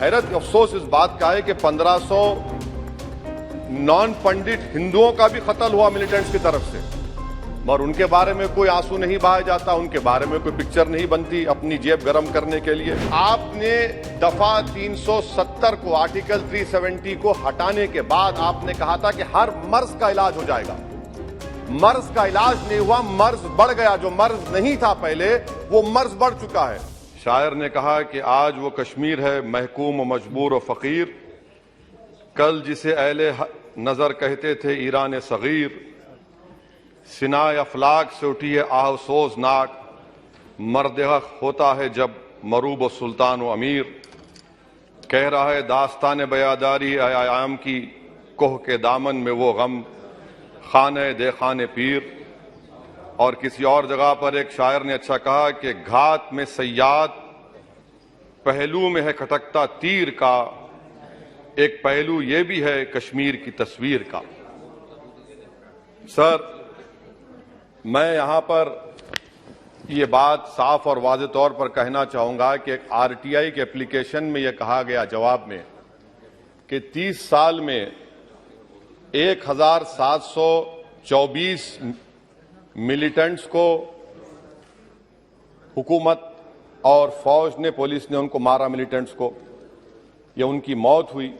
हैरत अफसोस इस बात का है कि 1500 नॉन पंडित हिंदुओं का भी कत्ल हुआ मिलिटेंट्स की तरफ से, और उनके बारे में कोई आंसू नहीं बहाया जाता, उनके बारे में कोई पिक्चर नहीं बनती अपनी जेब गर्म करने के लिए। आपने दफा 370 को, आर्टिकल 370 को हटाने के बाद आपने कहा था कि हर मर्ज का इलाज हो जाएगा। मर्ज का इलाज नहीं हुआ, मर्ज बढ़ गया। जो मर्ज नहीं था पहले वो मर्ज बढ़ चुका है। शायर ने कहा कि आज वो कश्मीर है महकूम व मजबूर व फकीर, कल जिसे अहले नजर कहते थे ईरान सगीर, सिनाए अफलाक से उठी है आह सोजनाक, मर्द हक होता है जब मरूब सुल्तान व अमीर। कह रहा है दास्तान बयादारी आयाम की, कोह के दामन में वो गम खाने दे खाने पीर। और किसी और जगह पर एक शायर ने अच्छा कहा कि घात में सयाद पहलू में है खटकता तीर का, एक पहलू ये भी है कश्मीर की तस्वीर का। सर, मैं यहां पर ये बात साफ और वाज़ेह तौर पर कहना चाहूंगा कि एक आरटीआई के एप्लीकेशन में यह कहा गया जवाब में कि 30 साल में 1724 मिलिटेंट्स को हुकूमत और फौज ने, पुलिस ने उनको मारा, मिलिटेंट्स को, या उनकी मौत हुई,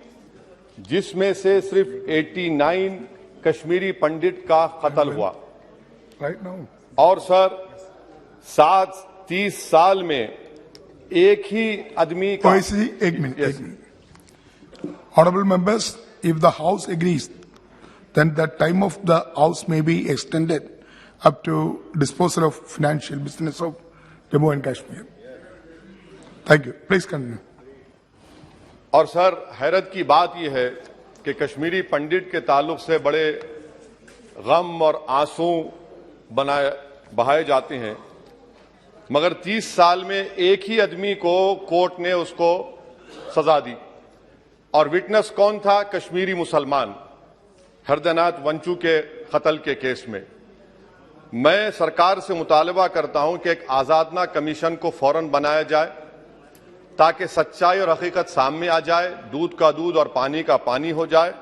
जिसमें से सिर्फ 89 कश्मीरी पंडित का कत्ल हुआ। और सर 30 साल में एक ही आदमी का। एक minute. Honorable members, if the House agrees, then the time of the House may be extended up to disposal of financial business of Jammu and Kashmir. Thank you. Please continue. और sir, हैरत की बात यह है कि कश्मीरी पंडित के ताल्लुक से बड़े गम और आंसू बहाए जाते हैं, मगर 30 साल में एक ही आदमी को कोर्ट ने उसको सजा दी, और विटनेस कौन था? कश्मीरी मुसलमान हरदनाथ वंचू के कत्ल के केस में। मैं सरकार से मुतालबा करता हूं कि एक आजादना कमीशन को फौरन बनाया जाए ताकि सच्चाई और हकीकत सामने आ जाए, दूध का दूध और पानी का पानी हो जाए।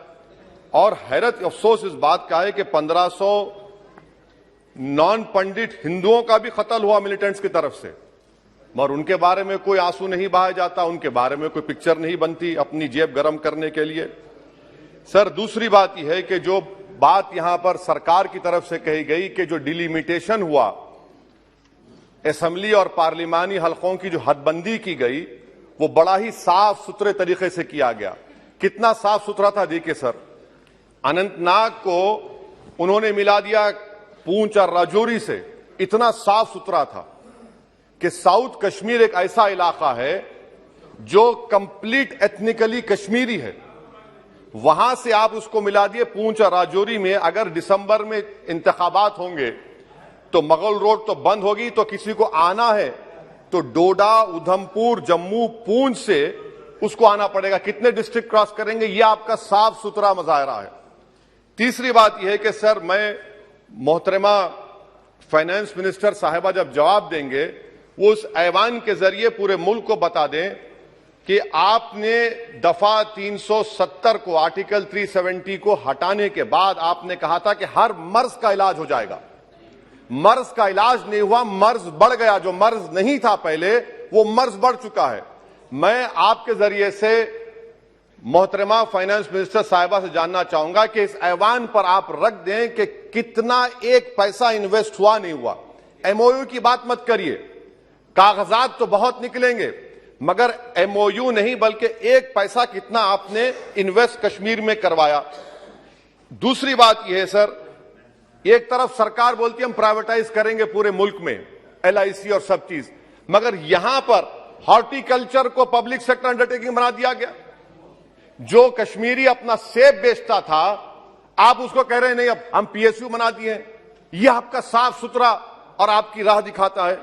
और हैरत अफसोस इस बात का है कि 1500 नॉन पंडित हिंदुओं का भी कत्ल हुआ मिलिटेंट्स की तरफ से, मगर उनके बारे में कोई आंसू नहीं बहाया जाता, उनके बारे में कोई पिक्चर नहीं बनती अपनी जेब गर्म करने के लिए। सर, दूसरी बात यह है कि जो बात यहां पर सरकार की तरफ से कही गई कि जो डिलिमिटेशन हुआ, असेंबली और पार्लिमानी हलकों की जो हदबंदी की गई, वो बड़ा ही साफ सुथरे तरीके से किया गया। कितना साफ सुथरा था देखिए सर, अनंतनाग को उन्होंने मिला दिया पूंछ और राजौरी से। इतना साफ सुथरा था कि साउथ कश्मीर एक ऐसा इलाका है जो कंप्लीट एथनिकली कश्मीरी है, वहां से आप उसको मिला दिए पूंछ और राजौरी में। अगर दिसंबर में इंतखाबात होंगे तो मुगल रोड तो बंद होगी, तो किसी को आना है तो डोडा, उधमपुर, जम्मू, पूंछ से उसको आना पड़ेगा। कितने डिस्ट्रिक्ट क्रॉस करेंगे? यह आपका साफ सुथरा मुजाहरा है। तीसरी बात यह है कि सर, मैं मोहतरमा फाइनेंस मिनिस्टर साहिबा जब जवाब देंगे, वो उस ऐवान के जरिए पूरे मुल्क को बता दें कि आपने दफा 370 को, आर्टिकल 370 को हटाने के बाद आपने कहा था कि हर मर्ज का इलाज हो जाएगा। मर्ज का इलाज नहीं हुआ, मर्ज बढ़ गया। जो मर्ज नहीं था पहले वो मर्ज बढ़ चुका है। मैं आपके जरिए से मोहतरमा फाइनेंस मिनिस्टर साहिबा से जानना चाहूंगा कि इस ऐवान पर आप रख दें कि कितना एक पैसा इन्वेस्ट हुआ नहीं हुआ। एमओयू की बात मत करिए, कागजात तो बहुत निकलेंगे, मगर एमओयू नहीं बल्कि एक पैसा कितना आपने इन्वेस्ट कश्मीर में करवाया। दूसरी बात यह है सर, एक तरफ सरकार बोलती है हम प्राइवेटाइज करेंगे पूरे मुल्क में, एलआईसी और सब चीज, मगर यहां पर हॉर्टिकल्चर को पब्लिक सेक्टर अंडरटेकिंग बना दिया गया। जो कश्मीरी अपना सेब बेचता था, आप उसको कह रहे हैं नहीं अब हम पीएसयू बना दिए। यह आपका साफ सुथरा और आपकी राह दिखाता है।